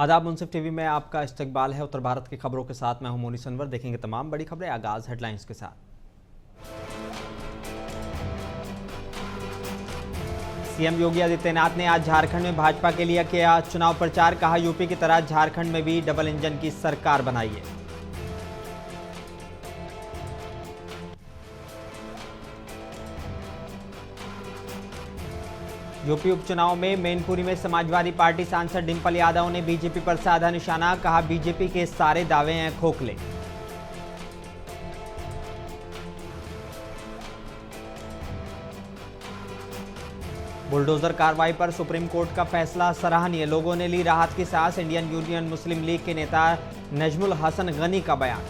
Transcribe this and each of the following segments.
आदाब। मुंसिफ टीवी में आपका इस्तकबाल है। उत्तर भारत की खबरों के साथ मैं हूं मोनी सनवर। देखेंगे तमाम बड़ी खबरें। आगाज हेडलाइंस के साथ। सीएम योगी आदित्यनाथ ने आज झारखंड में भाजपा के लिए किया चुनाव प्रचार। कहा, यूपी की तरह झारखंड में भी डबल इंजन की सरकार बनाइए। यूपी उपचुनाव में मैनपुरी में समाजवादी पार्टी सांसद डिंपल यादव ने बीजेपी पर साधा निशाना। कहा, बीजेपी के सारे दावे हैं खोखले। बुलडोजर कार्रवाई पर सुप्रीम कोर्ट का फैसला सराहनीय। लोगों ने ली राहत की सांस। इंडियन यूनियन मुस्लिम लीग के नेता नजमुल हसन गनी का बयान।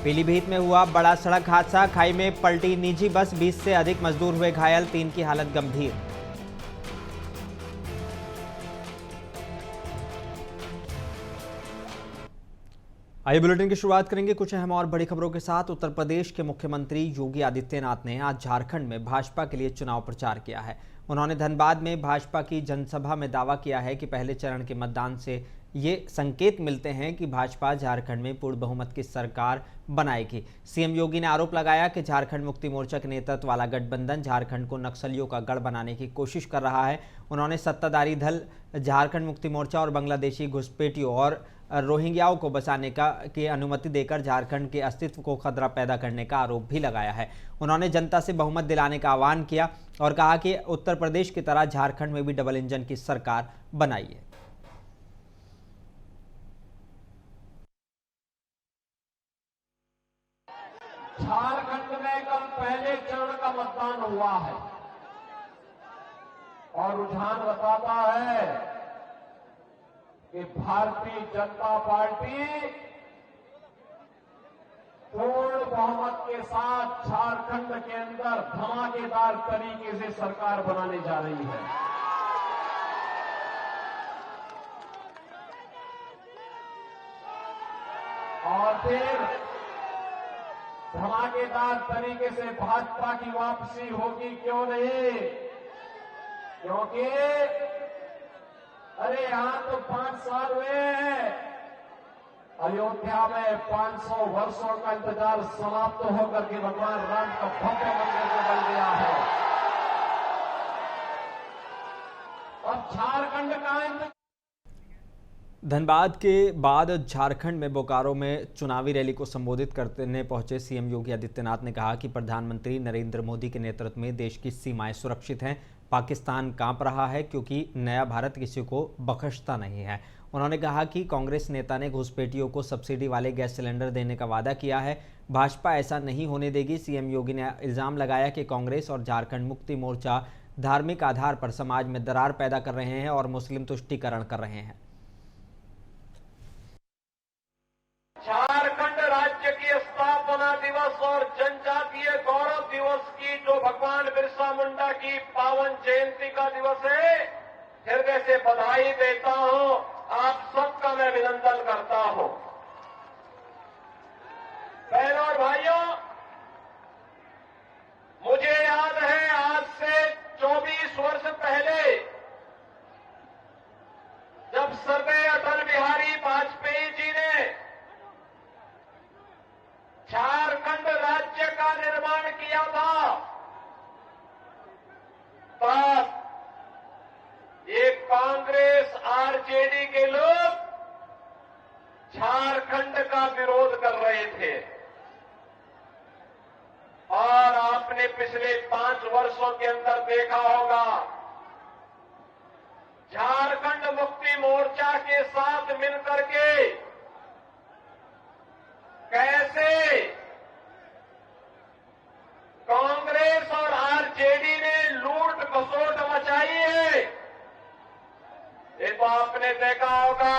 पीलीभीत में हुआ बड़ा सड़क हादसा। खाई में पलटी निजी बस। 20 से अधिक मजदूर हुए घायल। 3 की हालत गंभीर। आइए बुलेटिन की शुरुआत करेंगे कुछ अहम और बड़ी खबरों के साथ। उत्तर प्रदेश के मुख्यमंत्री योगी आदित्यनाथ ने आज झारखंड में भाजपा के लिए चुनाव प्रचार किया है। उन्होंने धनबाद में भाजपा की जनसभा में दावा किया है कि पहले चरण के मतदान से ये संकेत मिलते हैं कि भाजपा झारखंड में पूर्ण बहुमत की सरकार बनाएगी। सीएम योगी ने आरोप लगाया कि झारखंड मुक्ति मोर्चा के नेतृत्व वाला गठबंधन झारखंड को नक्सलियों का गढ़ बनाने की कोशिश कर रहा है। उन्होंने सत्ताधारी दल झारखंड मुक्ति मोर्चा और बांग्लादेशी घुसपैठियों और रोहिंग्याओं को बसाने की अनुमति देकर झारखंड के अस्तित्व को खतरा पैदा करने का आरोप भी लगाया है। उन्होंने जनता से बहुमत दिलाने का आह्वान किया और कहा कि उत्तर प्रदेश की तरह झारखंड में भी डबल इंजन की सरकार बनाइए। झारखंड में कल पहले चरण का मतदान हुआ है और रुझान बताता है कि भारतीय जनता पार्टी पूर्ण बहुमत के साथ झारखंड के अंदर धमाकेदार तरीके से सरकार बनाने जा रही है। और फिर धमाकेदार तरीके से भाजपा की वापसी होगी, क्यों नहीं? क्योंकि अरे यहां तो 5 साल हुए हैं। अयोध्या में 500 वर्षों का इंतजार समाप्त होकर के भगवान राम का भव्य मंदिर बन गया है। अब झारखंड का इंतजार। धनबाद के बाद झारखंड में बोकारो में चुनावी रैली को संबोधित करने पहुंचे सीएम योगी आदित्यनाथ ने कहा कि प्रधानमंत्री नरेंद्र मोदी के नेतृत्व में देश की सीमाएं सुरक्षित हैं। पाकिस्तान कांप रहा है क्योंकि नया भारत किसी को बख्शता नहीं है। उन्होंने कहा कि कांग्रेस नेता ने घुसपैठियों को सब्सिडी वाले गैस सिलेंडर देने का वादा किया है। भाजपा ऐसा नहीं होने देगी। सीएम योगी ने इल्जाम लगाया कि कांग्रेस और झारखंड मुक्ति मोर्चा धार्मिक आधार पर समाज में दरार पैदा कर रहे हैं और मुस्लिम तुष्टीकरण कर रहे हैं। झारखंड राज्य की स्थापना दिवस और जनजातीय गौरव दिवस की जो भगवान बिरसा मुंडा की पावन जयंती का दिवस है, हृदय से बधाई देता हूं। आप सबका मैं अभिनंदन करता हूं। बहनों और भाइयों, मुझे याद है आज से 24 वर्ष पहले जब स्वर्गीय अटल बिहारी वाजपेयी जी ने झारखंड राज्य का निर्माण किया था, तब ये कांग्रेस आरजेडी के लोग झारखंड का विरोध कर रहे थे। और आपने पिछले 5 वर्षों के अंदर देखा होगा, झारखंड मुक्ति मोर्चा के साथ मिलकर के कैसे कांग्रेस और आरजेडी ने लूट खसोट मचाई है, ये तो आपने देखा होगा।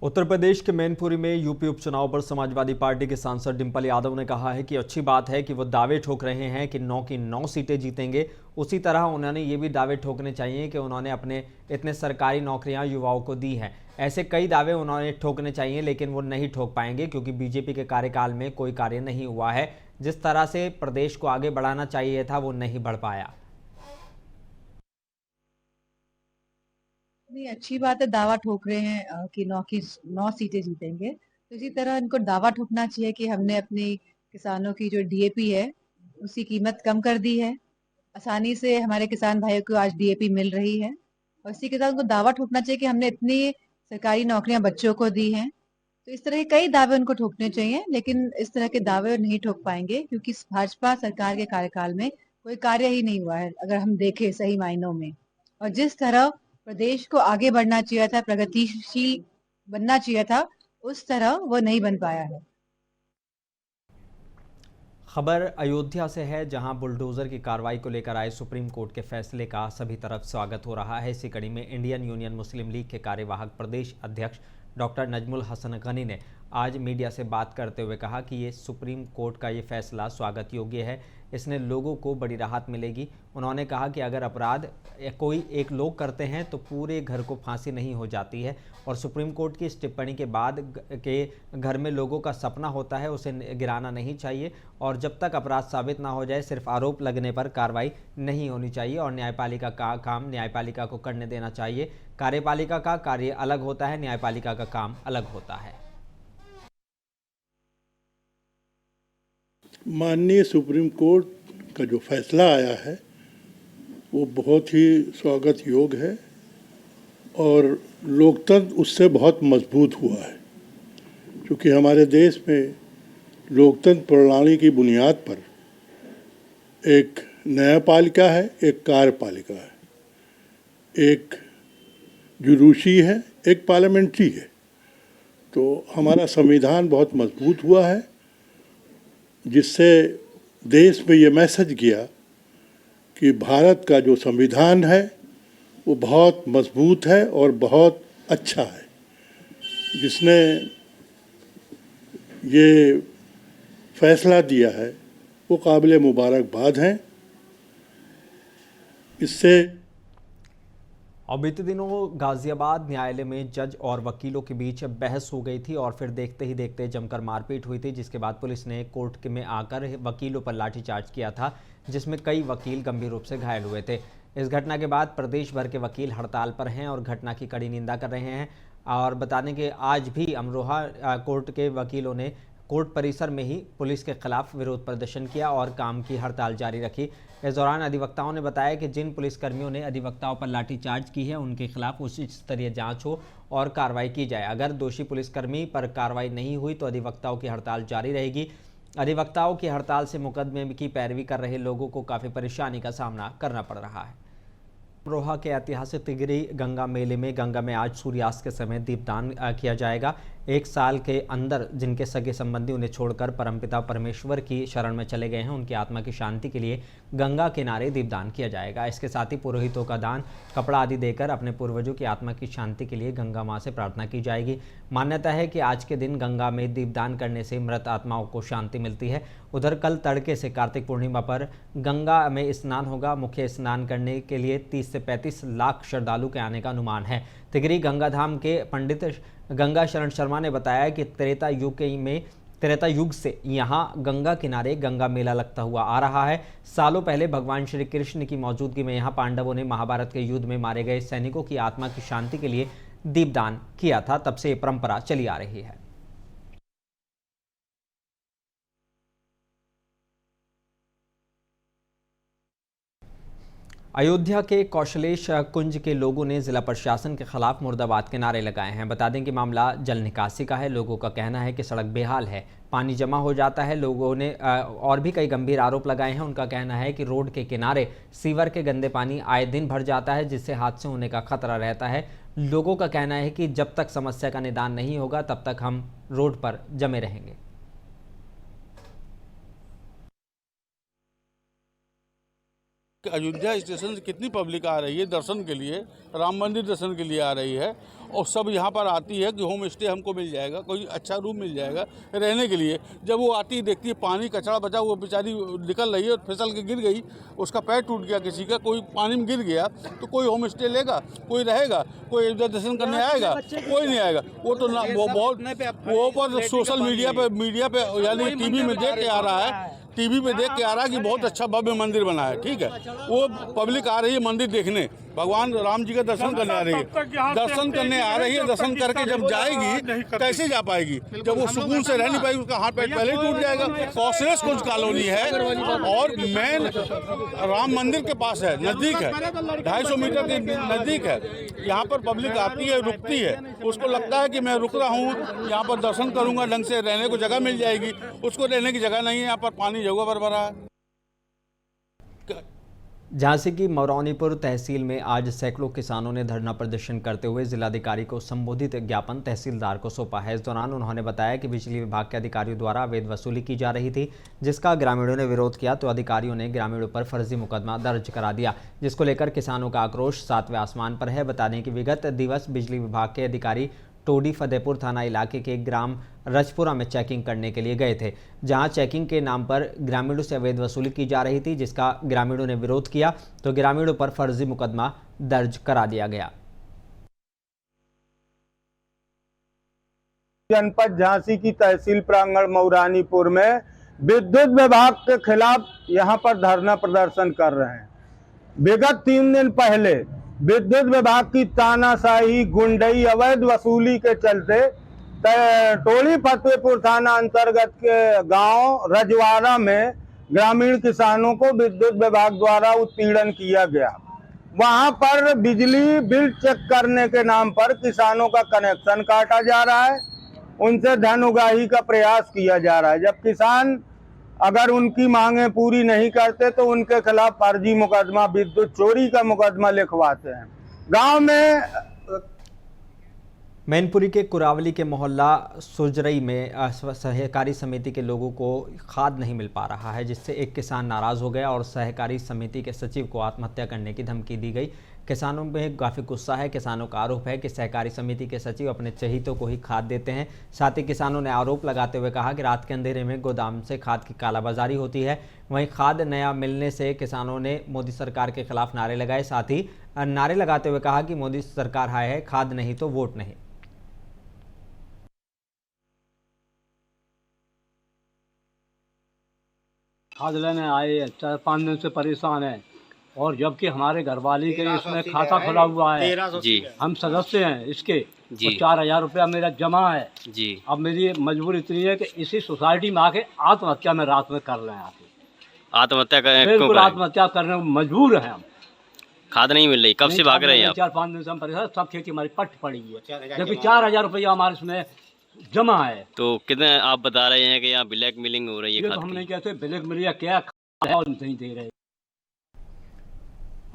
उत्तर प्रदेश के मैनपुरी में यूपी उपचुनाव पर समाजवादी पार्टी के सांसद डिंपल यादव ने कहा है कि अच्छी बात है कि वो दावे ठोक रहे हैं कि 9 की 9 सीटें जीतेंगे। उसी तरह उन्होंने ये भी दावे ठोकने चाहिए कि उन्होंने अपने इतने सरकारी नौकरियां युवाओं को दी हैं। ऐसे कई दावे उन्होंने ठोकने चाहिए, लेकिन वो नहीं ठोक पाएंगे क्योंकि बीजेपी के कार्यकाल में कोई कार्य नहीं हुआ है। जिस तरह से प्रदेश को आगे बढ़ाना चाहिए था वो नहीं बढ़ पाया। नहीं, अच्छी बात है, दावा ठोक रहे हैं कि 9 की 9 सीटें जीतेंगे। तो इसी तरह इनको दावा ठोकना चाहिए कि हमने अपनी किसानों की जो डीएपी है उसकी कीमत कम कर दी है। आसानी से हमारे किसान भाइयों को आज डीएपी मिल रही है। और इसी के साथ उनको दावा ठोकना चाहिए कि हमने इतनी सरकारी नौकरियां बच्चों को दी हैं। तो इस तरह के कई दावे उनको ठोकने चाहिए, लेकिन इस तरह के दावे नहीं ठोक पाएंगे क्योंकि भाजपा सरकार के कार्यकाल में कोई कार्य ही नहीं हुआ है, अगर हम देखें सही मायनों में। और जिस तरह प्रदेश को आगे बढ़ना चाहिए था, प्रगतिशील बनना चाहिए था, उस तरह वो नहीं बन पाया है। खबर अयोध्या से है, जहां बुलडोजर की कार्रवाई को लेकर आए सुप्रीम कोर्ट के फैसले का सभी तरफ स्वागत हो रहा है। इसी कड़ी में इंडियन यूनियन मुस्लिम लीग के कार्यवाहक प्रदेश अध्यक्ष डॉक्टर नजमुल हसन गनी ने आज मीडिया से बात करते हुए कहा कि ये सुप्रीम कोर्ट का ये फैसला स्वागत योग्य है, इसने लोगों को बड़ी राहत मिलेगी। उन्होंने कहा कि अगर अपराध कोई एक लोग करते हैं तो पूरे घर को फांसी नहीं हो जाती है, और सुप्रीम कोर्ट की इस टिप्पणी के बाद के घर में लोगों का सपना होता है उसे गिराना नहीं चाहिए, और जब तक अपराध साबित ना हो जाए सिर्फ आरोप लगने पर कार्रवाई नहीं होनी चाहिए, और न्यायपालिका का काम न्यायपालिका को करने देना चाहिए। कार्यपालिका का कार्य अलग होता है, न्यायपालिका का काम अलग होता है। माननीय सुप्रीम कोर्ट का जो फैसला आया है वो बहुत ही स्वागत योग्य है और लोकतंत्र उससे बहुत मजबूत हुआ है, क्योंकि हमारे देश में लोकतंत्र प्रणाली की बुनियाद पर एक न्यायपालिका है, एक कार्यपालिका है, एक जुडिशरी है, एक पार्लियामेंट्री है। तो हमारा संविधान बहुत मजबूत हुआ है, जिससे देश में ये मैसेज गया कि भारत का जो संविधान है वो बहुत मजबूत है और बहुत अच्छा है। जिसने ये फैसला दिया है वो काबिल मुबारकबाद हैं। इससे और बीते दिनों गाजियाबाद न्यायालय में जज और वकीलों के बीच बहस हो गई थी और फिर देखते ही देखते जमकर मारपीट हुई थी, जिसके बाद पुलिस ने कोर्ट में आकर वकीलों पर लाठीचार्ज किया था, जिसमें कई वकील गंभीर रूप से घायल हुए थे। इस घटना के बाद प्रदेश भर के वकील हड़ताल पर हैं और घटना की कड़ी निंदा कर रहे हैं। और बताने के आज भी अमरोहा कोर्ट के वकीलों ने कोर्ट परिसर में ही पुलिस के खिलाफ विरोध प्रदर्शन किया और काम की हड़ताल जारी रखी। इस दौरान अधिवक्ताओं ने बताया कि जिन पुलिसकर्मियों ने अधिवक्ताओं पर लाठीचार्ज की है उनके खिलाफ उच्च स्तरीय जांच हो और कार्रवाई की जाए। अगर दोषी पुलिसकर्मी पर कार्रवाई नहीं हुई तो अधिवक्ताओं की हड़ताल जारी रहेगी। अधिवक्ताओं की हड़ताल से मुकदमे की पैरवी कर रहे लोगों को काफ़ी परेशानी का सामना करना पड़ रहा है। अमरोहा के ऐतिहासिक तिगरी गंगा मेले में गंगा में आज सूर्यास्त के समय दीपदान किया जाएगा। एक साल के अंदर जिनके सगे संबंधी उन्हें छोड़कर परमपिता परमेश्वर की शरण में चले गए हैं, उनकी आत्मा की शांति के लिए गंगा किनारे दीपदान किया जाएगा। इसके साथ ही पुरोहितों का दान, कपड़ा आदि देकर अपने पूर्वजों की आत्मा की शांति के लिए गंगा माँ से प्रार्थना की जाएगी। मान्यता है कि आज के दिन गंगा में दीपदान करने से मृत आत्माओं को शांति मिलती है। उधर कल तड़के से कार्तिक पूर्णिमा पर गंगा में स्नान होगा। मुख्य स्नान करने के लिए 30 से 35 लाख श्रद्धालु के आने का अनुमान है। तिगरी गंगाधाम के पंडित गंगा शरण शर्मा ने बताया कि त्रेता युग से यहाँ गंगा किनारे गंगा मेला लगता हुआ आ रहा है। सालों पहले भगवान श्री कृष्ण की मौजूदगी में यहाँ पांडवों ने महाभारत के युद्ध में मारे गए सैनिकों की आत्मा की शांति के लिए दीपदान किया था। तब से ये परंपरा चली आ रही है। अयोध्या के कौशलेश कुंज के लोगों ने जिला प्रशासन के खिलाफ मुर्दाबाद के नारे लगाए हैं। बता दें कि मामला जल निकासी का है। लोगों का कहना है कि सड़क बेहाल है, पानी जमा हो जाता है। लोगों ने और भी कई गंभीर आरोप लगाए हैं। उनका कहना है कि रोड के किनारे सीवर के गंदे पानी आए दिन भर जाता है, जिससे हादसे होने का खतरा रहता है। लोगों का कहना है कि जब तक समस्या का निदान नहीं होगा तब तक हम रोड पर जमे रहेंगे। कि अयोध्या स्टेशन से कितनी पब्लिक आ रही है दर्शन के लिए, राम मंदिर दर्शन के लिए आ रही है, और सब यहाँ पर आती है कि होम स्टे हमको मिल जाएगा, कोई अच्छा रूम मिल जाएगा रहने के लिए। जब वो आती है देखती है पानी कचरा बचा, वो बेचारी निकल रही है और फिसल के गिर गई, उसका पैर टूट गया किसी का, कोई पानी में गिर गया, तो कोई होम स्टे लेगा, कोई रहेगा, कोई अयोध्या दर्शन करने आएगा? कोई नहीं आएगा। वो तो ना वो बहुत वो पर सोशल मीडिया पे यानी टीवी में देख के आ रहा है, टीवी पे देख के आ रहा है कि बहुत अच्छा भव्य मंदिर बना है। ठीक है, वो पब्लिक आ रही है मंदिर देखने, भगवान राम जी का दर्शन करने आ रही है, दर्शन करने आ रही है। दर्शन करके जब जाएगी कैसे जा पाएगी? जब वो सुकून से रह नहीं पाएगी, उसका हाथ पैर पहले टूट जाएगा। कॉशलेस कुछ कॉलोनी है और मेन राम मंदिर के पास है, नज़दीक है, 250 मीटर के नज़दीक है। यहाँ पर पब्लिक आती है, रुकती है, उसको लगता है कि मैं रुक रहा हूँ, यहाँ पर दर्शन करूँगा, ढंग से रहने को जगह मिल जाएगी। उसको रहने की जगह नहीं है, यहाँ पर पानी जगह पर भरा है। झांसी की मौरानीपुर तहसील में आज सैकड़ों किसानों ने धरना प्रदर्शन करते हुए जिलाधिकारी को संबोधित ज्ञापन तहसीलदार को सौंपा है। इस दौरान उन्होंने बताया कि बिजली विभाग के अधिकारियों द्वारा अवैध वसूली की जा रही थी, जिसका ग्रामीणों ने विरोध किया तो अधिकारियों ने ग्रामीणों पर फर्जी मुकदमा दर्ज करा दिया, जिसको लेकर किसानों का आक्रोश 7वें आसमान पर है। बता दें कि विगत दिवस बिजली विभाग के अधिकारी टोडी फतेहपुर थाना इलाके के ग्राम रजपुरा में चेकिंग करने के लिए गए थे, जहां चेकिंग के नाम पर ग्रामीणों से अवैध वसूली की जा रही थी, जिसका ग्रामीणों ने विरोध किया तो ग्रामीणों पर फर्जी मुकदमा दर्ज करा दिया गया। जनपद झांसी की तहसील प्रांगण मौरानीपुर में विद्युत विभाग के खिलाफ यहां पर धरना प्रदर्शन कर रहे हैं। विगत 3 दिन पहले विद्युत विभाग की तानाशाही, गुंडई, अवैध वसूली के चलते टोली फतेहपुर थाना अंतर्गत के गांव रजवाड़ा में ग्रामीण किसानों को विद्युत विभाग द्वारा उत्पीड़न किया गया। वहां पर बिजली बिल चेक करने के नाम पर किसानों का कनेक्शन काटा जा रहा है, उनसे धन उगाही का प्रयास किया जा रहा है। जब किसान अगर उनकी मांगे पूरी नहीं करते तो उनके खिलाफ फर्जी मुकदमा, विद्युत चोरी का मुकदमा लिखवाते हैं। गांव में मैनपुरी के कुरावली के मोहल्ला सुजरई में सहकारी समिति के लोगों को खाद नहीं मिल पा रहा है, जिससे एक किसान नाराज हो गया और सहकारी समिति के सचिव को आत्महत्या करने की धमकी दी गई। किसानों में काफ़ी गुस्सा है। किसानों का आरोप है कि सहकारी समिति के सचिव अपने चहीतों को ही खाद देते हैं। साथ ही किसानों ने आरोप लगाते हुए कहा कि रात के अंधेरे में गोदाम से खाद की कालाबाजारी होती है। वहीं खाद नया मिलने से किसानों ने मोदी सरकार के खिलाफ नारे लगाए। साथ ही नारे लगाते हुए कहा कि मोदी सरकार आए है, खाद नहीं तो वोट नहीं। खाद लेने आए 4-5 दिन से परेशान है, और जबकि हमारे घरवाली के इसमें खाता खुला हुआ है जी, हम सदस्य हैं इसके जी, 4,000 रुपया मेरा जमा है जी। अब मेरी मजबूरी इतनी है कि इसी सोसाइटी में आके आत्महत्या में रात में कर रहे हैं, आके आत्महत्या करें, बिल्कुल आत्महत्या करने में मजबूर हैं हम। खाद नहीं मिल रही, कब से भाग रहे हैं? 4-5 दिन से हम परेशान, सब खेती हमारी पट पड़ी है, जबकि 4,000 रुपया हमारे इसमें जमा है। तो कितने आप बता रहे हैं कि यहाँ ब्लैक मिलिंग हो रही है? तो हम नहीं कहते ब्लैक मिलिंग क्या है, और नहीं दे रहे।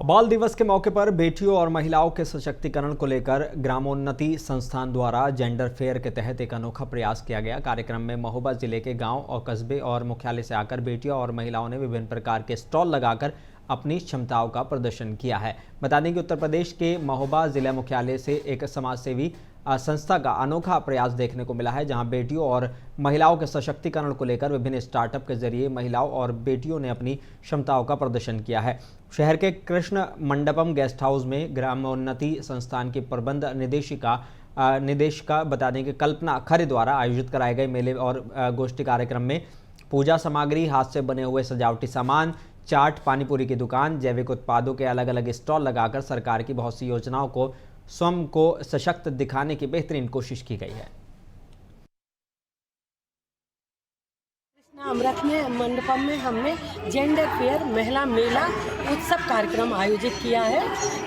बाल दिवस के मौके पर बेटियों और महिलाओं के सशक्तिकरण को लेकर ग्रामोन्नति संस्थान द्वारा जेंडर फेयर के तहत एक अनोखा प्रयास किया गया। कार्यक्रम में महोबा जिले के गांव और कस्बे और मुख्यालय से आकर बेटियों और महिलाओं ने विभिन्न प्रकार के स्टॉल लगाकर अपनी क्षमताओं का प्रदर्शन किया है। बता दें कि उत्तर प्रदेश के महोबा जिला मुख्यालय से एक समाजसेवी संस्था का अनोखा प्रयास देखने को मिला है, जहां बेटियों और महिलाओं के सशक्तिकरण को लेकर विभिन्न स्टार्टअप के जरिए महिलाओं और बेटियों ने अपनी क्षमताओं का प्रदर्शन किया है। शहर के कृष्ण मंडपम गेस्ट हाउस में ग्रामोन्नति संस्थान की प्रबंध निदेशिका बता दें कि कल्पना खरे द्वारा आयोजित कराए गए मेले और गोष्ठी कार्यक्रम में पूजा सामग्री, हाथ से बने हुए सजावटी सामान, चाट, पानीपुरी की दुकान, जैविक उत्पादों के अलग अलग स्टॉल लगाकर सरकार की बहुत सी योजनाओं को स्वयं को सशक्त दिखाने की बेहतरीन कोशिश की गई है। अमृत में मंडपम में हमने जेंडर फेयर महिला मेला उत्सव कार्यक्रम आयोजित किया है,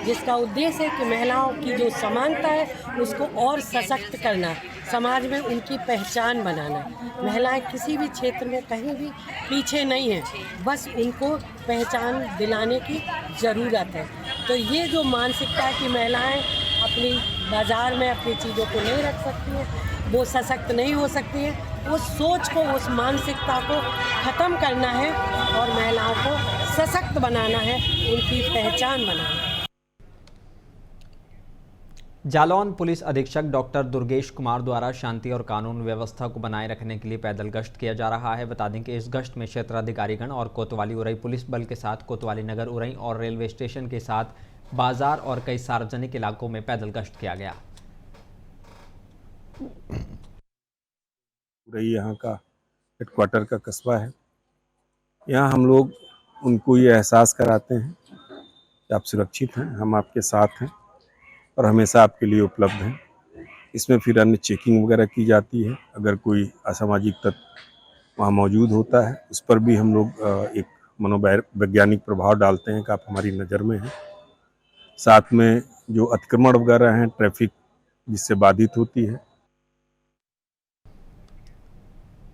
जिसका उद्देश्य है कि महिलाओं की जो समानता है उसको और सशक्त करना, समाज में उनकी पहचान बनाना। महिलाएं किसी भी क्षेत्र में कहीं भी पीछे नहीं हैं, बस उनको पहचान दिलाने की ज़रूरत है। तो ये जो मानसिकता है कि महिलाएं अपनी बाज़ार में अपनी चीज़ों को नहीं रख सकती हैं, वो सशक्त नहीं हो सकती है, उस सोच को, उस मानसिकता को ख़त्म करना है और महिलाओं को सशक्त बनाना है, उनकी पहचान बनाना है। जालौन पुलिस अधीक्षक डॉक्टर दुर्गेश कुमार द्वारा शांति और कानून व्यवस्था को बनाए रखने के लिए पैदल गश्त किया जा रहा है। बता दें कि इस गश्त में क्षेत्राधिकारीगण और कोतवाली उरई पुलिस बल के साथ कोतवाली नगर उरई और रेलवे स्टेशन के साथ बाजार और कई सार्वजनिक इलाकों में पैदल गश्त किया गया। उरई यहाँ का हेडक्वार्टर का कस्बा है। यहाँ हम लोग उनको ये एहसास कराते हैं कि आप सुरक्षित हैं, हम आपके साथ हैं और हमेशा आपके लिए उपलब्ध हैं। इसमें फिर अन्य चेकिंग वगैरह की जाती है। अगर कोई असामाजिक तत्व वहाँ मौजूद होता है उस पर भी हम लोग एक मनोवैज्ञानिक प्रभाव डालते हैं कि आप हमारी नज़र में हैं। साथ में जो अतिक्रमण वगैरह हैं, ट्रैफिक जिससे बाधित होती है।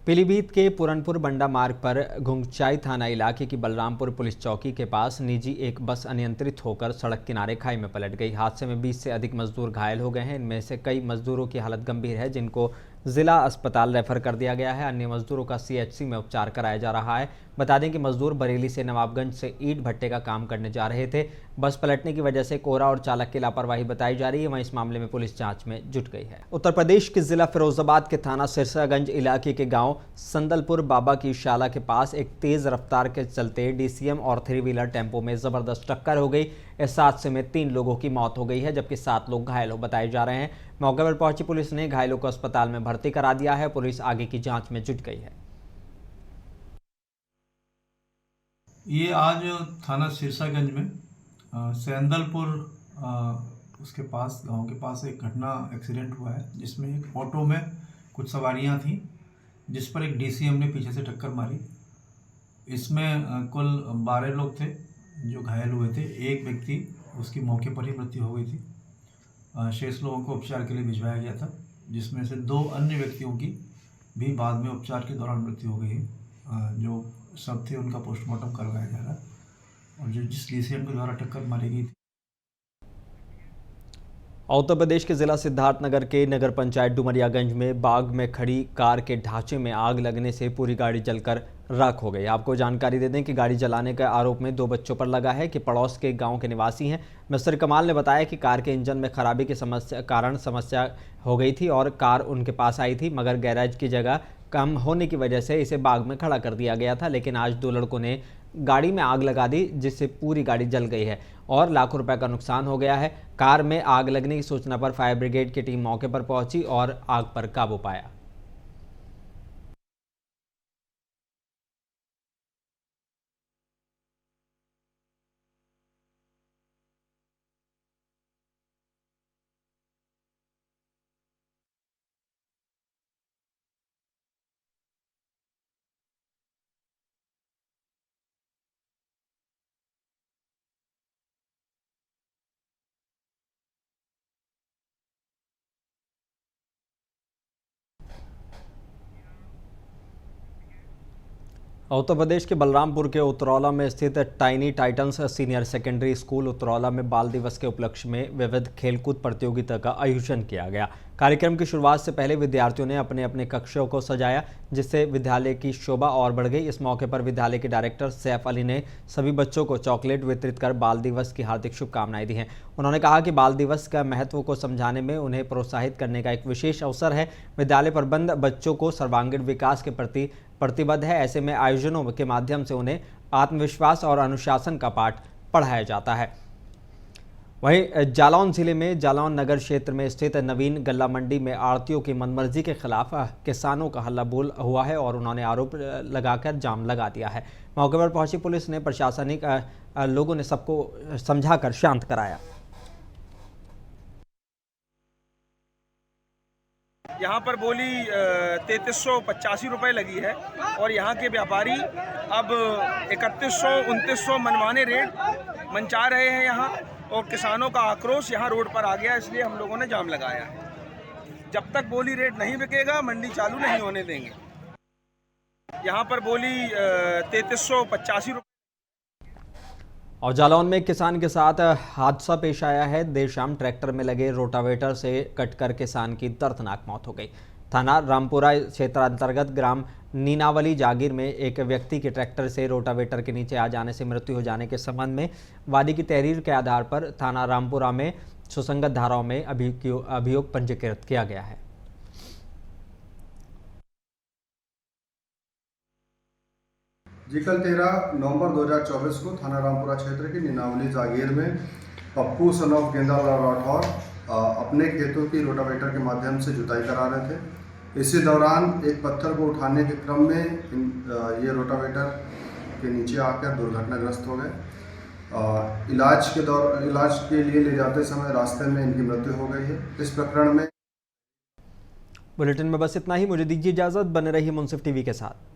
पीलीभीत के पूरनपुर बंडा मार्ग पर घुंगचाई थाना इलाके की बलरामपुर पुलिस चौकी के पास निजी एक बस अनियंत्रित होकर सड़क किनारे खाई में पलट गई। हादसे में 20 से अधिक मजदूर घायल हो गए हैं। इनमें से कई मजदूरों की हालत गंभीर है, जिनको जिला अस्पताल रेफर कर दिया गया है। अन्य मजदूरों का सीएचसी में उपचार कराया जा रहा है। बता दें कि मजदूर बरेली से नवाबगंज से ईंट भट्टे का काम करने जा रहे थे। बस पलटने की वजह से कोहरा और चालक की लापरवाही बताई जा रही है। वहीं इस मामले में पुलिस जांच में जुट गई है। उत्तर प्रदेश के जिला फिरोजाबाद के थाना सिरसागंज इलाके के गांव संदलपुर बाबा की शाला के पास एक तेज रफ्तार के चलते डीसीएम और 3 व्हीलर टेम्पो में जबरदस्त टक्कर हो गई। इस हादसे में 3 लोगों की मौत हो गई है, जबकि 7 लोग घायल हो बताए जा रहे हैं। मौके पर पहुंची पुलिस ने घायलों को अस्पताल में भर्ती करा दिया है। पुलिस आगे की जांच में जुट गई है। ये आज थाना सिरसागंज में सेंदलपुर उसके पास गांव के पास एक घटना एक्सीडेंट हुआ है, जिसमें एक ऑटो में कुछ सवारियां थीं, जिस पर एक डीसीएम ने पीछे से टक्कर मारी। इसमें कुल 12 लोग थे जो घायल हुए थे। एक व्यक्ति उसकी मौके पर ही मृत्यु हो गई थी। शेष लोगों को उपचार के लिए भिजवाया गया था, जिसमें से 2 अन्य व्यक्तियों की भी बाद में उपचार के दौरान मृत्यु हो गई। जो सब थे उनका पोस्टमार्टम करवाया जा रहा है, और जो जिस डीसीएम के द्वारा टक्कर मारी गई थी। उत्तर प्रदेश के जिला सिद्धार्थनगर के नगर पंचायत डुमरियागंज में बाग में खड़ी कार के ढांचे में आग लगने से पूरी गाड़ी जलकर राख हो गई। आपको जानकारी दे दें कि गाड़ी जलाने का आरोप में 2 बच्चों पर लगा है कि पड़ोस के गांव के निवासी हैं। मिस्टर कमाल ने बताया कि कार के इंजन में खराबी के कारण समस्या हो गई थी और कार उनके पास आई थी, मगर गैराज की जगह कम होने की वजह से इसे बाग में खड़ा कर दिया गया था। लेकिन आज 2 लड़कों ने गाड़ी में आग लगा दी, जिससे पूरी गाड़ी जल गई है और लाखों रुपए का नुकसान हो गया है। कार में आग लगने की सूचना पर फायर ब्रिगेड की टीम मौके पर पहुंची और आग पर काबू पाया। उत्तर प्रदेश के बलरामपुर के उतरौला में स्थित tiny titans senior secondary school Utraula में बाल दिवस के उपलक्ष्य में विविध खेलकूद प्रतियोगिता का आयोजन किया गया। कार्यक्रम की शुरुआत से पहले विद्यार्थियों ने अपने अपने कक्षों को सजाया, जिससे विद्यालय की शोभा और बढ़ गई। इस मौके पर विद्यालय के डायरेक्टर सैफ अली ने सभी बच्चों को चॉकलेट वितरित कर बाल दिवस की हार्दिक शुभकामनाएं दी हैं। उन्होंने कहा कि बाल दिवस का महत्व को समझाने में उन्हें प्रोत्साहित करने का एक विशेष अवसर है। विद्यालय प्रबंध बच्चों को सर्वांगीण विकास के प्रति प्रतिबद्ध है। ऐसे में आयोजनों के माध्यम से उन्हें आत्मविश्वास और अनुशासन का पाठ पढ़ाया जाता है। वहीं जालौन जिले में जालौन नगर क्षेत्र में स्थित नवीन गल्ला मंडी में आढ़तियों की मनमर्जी के खिलाफ किसानों का हल्ला बोल हुआ है और उन्होंने आरोप लगाकर जाम लगा दिया है। मौके पर पहुंची पुलिस ने प्रशासनिक लोगों ने सबको समझाकर शांत कराया। यहाँ पर बोली 3385 रुपये लगी है और यहाँ के व्यापारी अब 3100-2900 मनमाने रेट मंचा रहे हैं यहाँ, और किसानों का आक्रोश यहाँ रोड पर आ गया, इसलिए हम लोगों ने जाम लगाया है। जब तक बोली रेट नहीं बिकेगा मंडी चालू नहीं होने देंगे। यहाँ पर बोली 3385 रुपये। और जालौन में किसान के साथ हादसा पेश आया है। देर शाम ट्रैक्टर में लगे रोटावेटर से कटकर किसान की दर्दनाक मौत हो गई। थाना रामपुरा क्षेत्र अंतर्गत ग्राम नीनावली जागीर में एक व्यक्ति के ट्रैक्टर से रोटावेटर के नीचे आ जाने से मृत्यु हो जाने के संबंध में वादी की तहरीर के आधार पर थाना रामपुरा में सुसंगत धाराओं में अभियोग पंजीकृत किया गया है। जी कल 13 नवंबर 2024 को थाना रामपुरा क्षेत्र की नीनावली जागीर में पप्पू सन ऑफ गेंदालाल राठौर अपने खेतों की रोटावेटर के माध्यम से जुताई करा रहे थे। इसी दौरान एक पत्थर को उठाने के क्रम में ये रोटावेटर के नीचे आकर दुर्घटनाग्रस्त हो गए। इलाज के लिए ले जाते समय रास्ते में इनकी मृत्यु हो गई है। इस प्रकरण में बुलेटिन में बस इतना ही। मुझे दीजिए इजाजत। बने रहिए मुंसिफ टीवी के साथ।